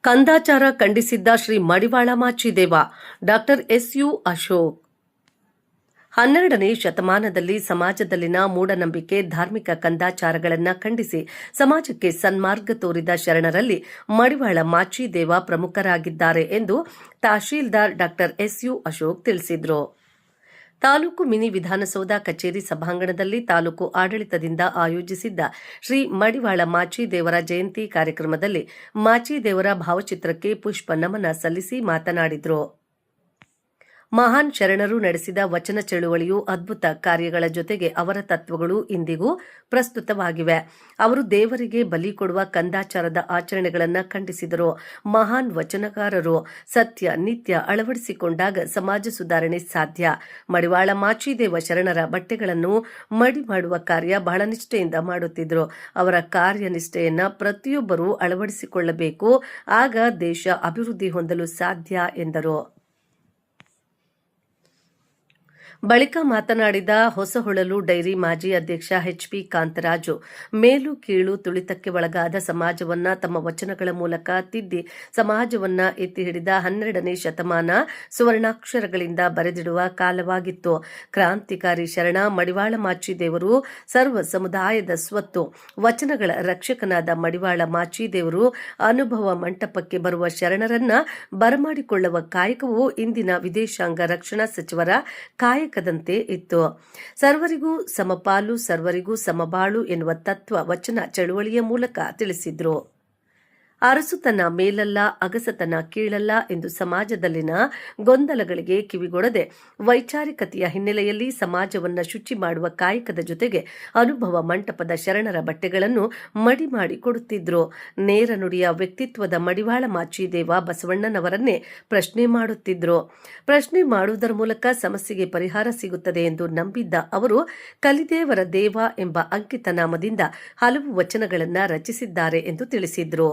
ಕಂದಾಚಾರ ಖಂಡಿಸಿದ್ದ Shri Madivala Machideva. Doctor S U. Ashok. 12ನೇ ಶತಮಾನದಲ್ಲಿ ಸಮಾಜದಲ್ಲಿನ ಮೂಢನಂಬಿಕೆ, ಧಾರ್ಮಿಕ ಕಂದಾಚಾರಗಳನ್ನು ಖಂಡಿಸಿ ಸಮಾಜಕ್ಕೆ ಸನ್ಮಾರ್ಗ ತೋರಿದ ಶರಣರಲ್ಲಿ ಮಡಿವಾಳ ಮಾಚಿದೇವ ಪ್ರಮುಖರಾಗಿದ್ದಾರೆ ಎಂದು ತಹಶೀಲ್ದಾರ್ ಡಾಕ್ಟರ್ ಎಸ್.ಯು. ಅಶೋಕ್ ತಿಳಿಸಿದರು. ತಾಲೂಕು ಮಿನಿ ವಿಧಾನಸೌಧ ಕಚೇರಿ ಸಭಾಂಗಣದಲ್ಲಿ ತಾಲೂಕು ಆಡಳಿತದಿಂದ ಆಯೋಜಿಸಿದ್ದ ಶ್ರೀ ಮಡಿವಾಳ ಮಾಚಿದೇವರ ಜಯಂತಿ ಕಾರ್ಯಕ್ರಮದಲ್ಲಿ ಮಾಚಿದೇವರ ಭಾವಚಿತ್ರಕ್ಕೆ ಪುಷ್ಪ ನಮನ ಸಲ್ಲಿಸಿ ಮಾತನಾಡಿದರು. ಮಹಾನ್ ಶರಣರು ನಡೆಸಿದ ವಚನ ಚಳುವಳಿಯು ಅದ್ಭುತ ಕಾರ್ಯಗಳ ಜೊತೆಗೆ ಅವರ ತತ್ವಗಳು ಇಂದಿಗೂ ಪ್ರಸ್ತುತವಾಗಿವೆ. ಅವರು ದೇವರಿಗೆ ಬಲಿ ಕೊಡುವ ಕಂದಾಚಾರದ ಆಚರಣೆಗಳನ್ನು ಖಂಡಿಸಿದರು. ಮಹಾನ್ ವಚನಕಾರರು ಸತ್ಯ ನಿತ್ಯ ಅಳವಡಿಸಿಕೊಂಡಾಗ ಸಮಾಜ ಸುಧಾರಣೆ ಸಾಧ್ಯ. ಮಡಿವಾಳ ಮಾಚಿದೇವ ಶರಣರ ಬಟ್ಟೆಗಳನ್ನು ಮಡಿ ಮಾಡುವ ಕಾರ್ಯ ಬಹಳ ನಿಷ್ಠೆಯಿಂದ ಮಾಡುತ್ತಿದ್ದರು. ಅವರ ಕಾರ್ಯನಿಷ್ಠೆಯನ್ನ ಪ್ರತಿಯೊಬ್ಬರೂ ಅಳವಡಿಸಿಕೊಳ್ಳಬೇಕು. ಆಗ ದೇಶ ಅಭಿವೃದ್ಧಿ ಹೊಂದಲು ಸಾಧ್ಯ ಎಂದರು. ಬಳಿಕ ಮಾತನಾಡಿದ ಹೊಸಹೊಳಲು ಡೈರಿ ಮಾಜಿ ಅಧ್ಯಕ್ಷ ಎಚ್.ಪಿ. ಕಾಂತರಾಜು, ಮೇಲು ಕೀಳು ತುಳಿತಕ್ಕೆ ಒಳಗಾದ ಸಮಾಜವನ್ನ ತಮ್ಮ ವಚನಗಳ ಮೂಲಕ ತಿದ್ದಿ ಸಮಾಜವನ್ನ ಎತ್ತಿ ಹಿಡಿದ 12ನೇ ಶತಮಾನ ಸುವರ್ಣಾಕ್ಷರಗಳಿಂದ ಬರೆದಿಡುವ ಕಾಲವಾಗಿತ್ತು. ಕ್ರಾಂತಿಕಾರಿ ಶರಣ ಮಡಿವಾಳ ಮಾಚಿದೇವರು ಸರ್ವ ಸಮುದಾಯದ ಸ್ವತ್ತು. ವಚನಗಳ ರಕ್ಷಕನಾದ ಮಡಿವಾಳ ಮಾಚಿದೇವರು ಅನುಭವ ಮಂಟಪಕ್ಕೆ ಬರುವ ಶರಣರನ್ನ ಬರಮಾಡಿಕೊಳ್ಳುವ ಕಾಯಕವು ಇಂದಿನ ವಿದೇಶಾಂಗ ರಕ್ಷಣಾ ಸಚಿವರ ಕಾಯಕದಂತೆ ಇತ್ತು. ಸರ್ವರಿಗೂ ಸಮಪಾಲು, ಸರ್ವರಿಗೂ ಸಮಬಾಳು ಎನ್ನುವ ತತ್ವ ವಚನ ಚಳುವಳಿಯ ಮೂಲಕ ತಿಳಿಸಿದ್ರು. ಅರಸುತನ ಮೇಲಲ್ಲ, ಅಗಸತನ ಕೀಳಲ್ಲ ಎಂದು ಸಮಾಜದಲ್ಲಿನ ಗೊಂದಲಗಳಿಗೆ ಕಿವಿಗೊಡದೆ ವೈಚಾರಿಕತೆಯ ಹಿನ್ನೆಲೆಯಲ್ಲಿ ಸಮಾಜವನ್ನ ಶುಚಿ ಮಾಡುವ ಕಾಯಕದ ಜೊತೆಗೆ ಅನುಭವ ಮಂಟಪದ ಶರಣರ ಬಟ್ಟೆಗಳನ್ನು ಮಡಿ ಮಾಡಿ ಕೊಡುತ್ತಿದ್ರು. ನೇರ ನುಡಿಯ ವ್ಯಕ್ತಿತ್ವದ ಮಡಿವಾಳ ಮಾಚಿದೇವ ಬಸವಣ್ಣನವರನ್ನೇ ಪ್ರಶ್ನೆ ಮಾಡುತ್ತಿದ್ರು. ಪ್ರಶ್ನೆ ಮಾಡುವುದರ ಮೂಲಕ ಸಮಸ್ಯೆಗೆ ಪರಿಹಾರ ಸಿಗುತ್ತದೆ ಎಂದು ನಂಬಿದ್ದ ಅವರು ಕಲಿದೇವರ ದೇವ ಎಂಬ ಅಂಕಿತನಾಮದಿಂದ ಹಲವು ವಚನಗಳನ್ನು ರಚಿಸಿದ್ದಾರೆ ಎಂದು ತಿಳಿಸಿದ್ರು.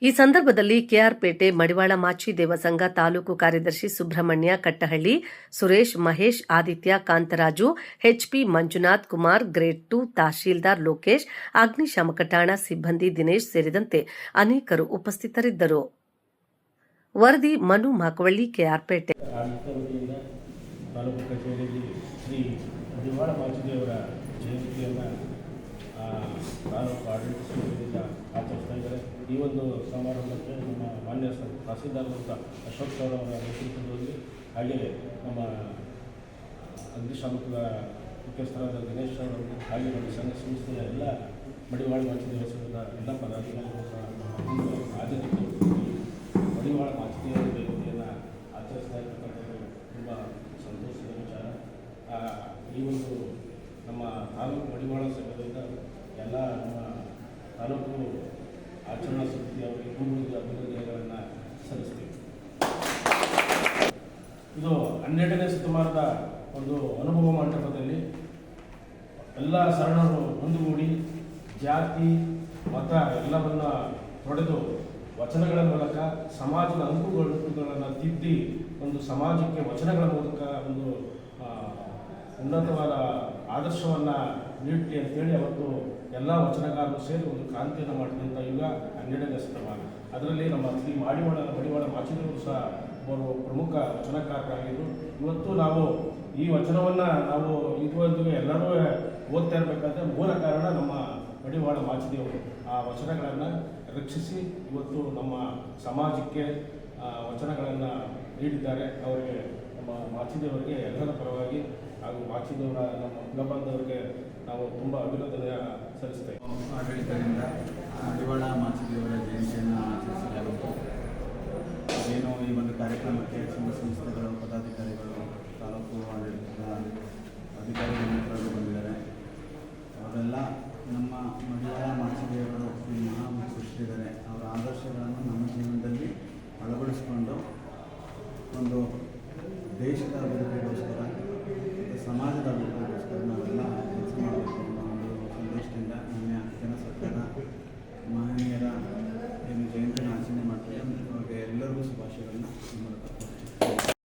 ಈ ಸಂದರ್ಭದಲ್ಲಿ ಕೆಆರ್ಪೇಟೆ ಮಡಿವಾಳ ಮಾಚಿದೇವ ಸಂಘ ತಾಲೂಕು ಕಾರ್ಯದರ್ಶಿ ಸುಬ್ರಹ್ಮಣ್ಯ ಕಟ್ಟಹಳ್ಳಿ, ಸುರೇಶ್, ಮಹೇಶ್, ಆದಿತ್ಯ, ಕಾಂತರಾಜು, ಎಚ್.ಪಿ. ಮಂಜುನಾಥ್ ಕುಮಾರ್, ಗ್ರೇಡ್ 2 ತಹಶೀಲ್ದಾರ್ ಲೋಕೇಶ್, ಅಗ್ನಿಶಾಮಕ ಠಾಣಾ ಸಿಬ್ಬಂದಿ ದಿನೇಶ್ ಸೇರಿದಂತೆ ಅನೇಕರು ಉಪಸ್ಥಿತರಿದ್ದರು. ವರದಿ ಮನು ಮಾಕವಳ್ಳಿ, ಕೆಆರ್ಪೇಟೆ. ಆಚರಿಸ್ತಾ ಇದ್ದಾರೆ. ಈ ಒಂದು ಸಮಾರಂಭಕ್ಕೆ ನಮ್ಮ ಮಾನ್ಯ ತಹಸೀಲ್ದಾರ್ ಅಶೋಕ್ ಅವರ ನೇತೃತ್ವದಲ್ಲಿ, ಹಾಗೆಯೇ ನಮ್ಮ ಅಗ್ನಿಶಾಮಕದ ಮುಖ್ಯಸ್ಥರಾದ ದಿನೇಶ್ ಅವರು, ಹಾಗೆ ನಮ್ಮ ಸಂಘ ಸಂಸ್ಥೆಯ ಎಲ್ಲ ಮಡಿವಾಳ ಮಾಚಿದೇವ ಸಂಘದ ಎಲ್ಲ ಪದಾಧಿಕಾರಿಗಳು ಸಹ ಹಾಜರಿದ್ದು ಮಡಿವಾಳ ಮಾಚಿದೇವರ ಜಯಂತಿಯನ್ನು ಆಚರಿಸ್ತಾ ಇರ್ತಕ್ಕಂಥದ್ದು ತುಂಬ ಸಂತೋಷದ ವಿಚಾರ. ಈ ಒಂದು ನಮ್ಮ ತಾಲೂಕು ಮಡಿವಾಳ ಸಂಘದಿಂದ ಎಲ್ಲ ನಮ್ಮ ತಾಲೂಕು ಆಚರಣಾ ಸಮಿತಿ ಅವರಿಗೆ ಪೂರ್ವದ ಅಭಿನಂದನೆಗಳನ್ನು ಸಲ್ಲಿಸ್ತೀವಿ. ಇದು 12ನೇ ಶತಮಾನದ ಒಂದು ಅನುಭವ ಮಂಟಪದಲ್ಲಿ ಎಲ್ಲ ಶರಣರು ಒಂದುಗೂಡಿ ಜಾತಿ ಮತ ಎಲ್ಲವನ್ನ ತೊಡೆದು ವಚನಗಳ ಮೂಲಕ ಸಮಾಜದ ಅಂಕುಗಳನ್ನು ತಿದ್ದಿ ಒಂದು ಸಮಾಜಕ್ಕೆ ವಚನಗಳ ಮೂಲಕ ಒಂದು ಉನ್ನತವಾದ ಆದರ್ಶವನ್ನು ನೀಡಲಿ ಅಂತೇಳಿ ಅವತ್ತು ಎಲ್ಲ ವಚನಗಾರರು ಸೇರಿ ಒಂದು ಕ್ರಾಂತಿಯನ್ನು ಮಾಡಿದಂಥ ಯುಗ 12ನೇ ಶತಮಾನ. ಅದರಲ್ಲಿ ನಮ್ಮ ಶ್ರೀ ಮಡಿವಾಳ ಮಾಚಿದೇವರು ಸಹ ಅವರು ಪ್ರಮುಖ ವಚನಕಾರರಾಗಿದ್ದು, ಇವತ್ತು ನಾವು ಈ ವಚನವನ್ನು ನಾವು ಇದುವರೆಗೂ ಎಲ್ಲರೂ ಓದ್ತಾ ಇರಬೇಕಾದ್ರೆ ಮೂಲ ಕಾರಣ ನಮ್ಮ ಮಡಿವಾಳ ಮಾಚಿದೇವರು ಆ ವಚನಗಳನ್ನು ರಕ್ಷಿಸಿ ಇವತ್ತು ನಮ್ಮ ಸಮಾಜಕ್ಕೆ ವಚನಗಳನ್ನು ನೀಡಿದ್ದಾರೆ. ಅವರಿಗೆ ನಮ್ಮ ಮಾಚಿದೇವರಿಗೆ ಎಲ್ಲರ ಪರವಾಗಿ ಹಾಗೂ ಮಾಚಿದೇವರ ನಮ್ಮ ಕುಲಬಾಂಧವರಿಗೆ ನಾವು ತುಂಬ ಅಭಿನಂದನೆ ಸಲ್ಲಿಸ್ತೇವೆ. ಆಡಳಿತದಿಂದ ಮಡಿವಾಳ ಮಾಚಿದೇವರ ಜಯಂತಿಯನ್ನು ಆಚರಿಸಲಾಗುತ್ತದೆ. ಏನು ಈ ಒಂದು ಕಾರ್ಯಕ್ರಮಕ್ಕೆ ಸಂಘ ಸಂಸ್ಥೆಗಳು, ಪದಾಧಿಕಾರಿಗಳು, ತಾಲೂಕು ಆಡಳಿತದ ಅಧಿಕಾರಿಗಳು ಮಿತ್ರರು ಬಂದಿದ್ದಾರೆ. ಅವರೆಲ್ಲ ನಮ್ಮ ಮಡಿವಾಳ ಮಾಚಿದೇವರು ಮಹಾಪುರುಷರಿದ್ದಾರೆ. ಅವರ ಆದರ್ಶಗಳನ್ನು ನಮ್ಮ ಜೀವನದಲ್ಲಿ ಅಳವಡಿಸಿಕೊಂಡು ಒಂದು ದೇಶದ ಅಭಿವೃದ್ಧಿಗೋಸ್ಕರ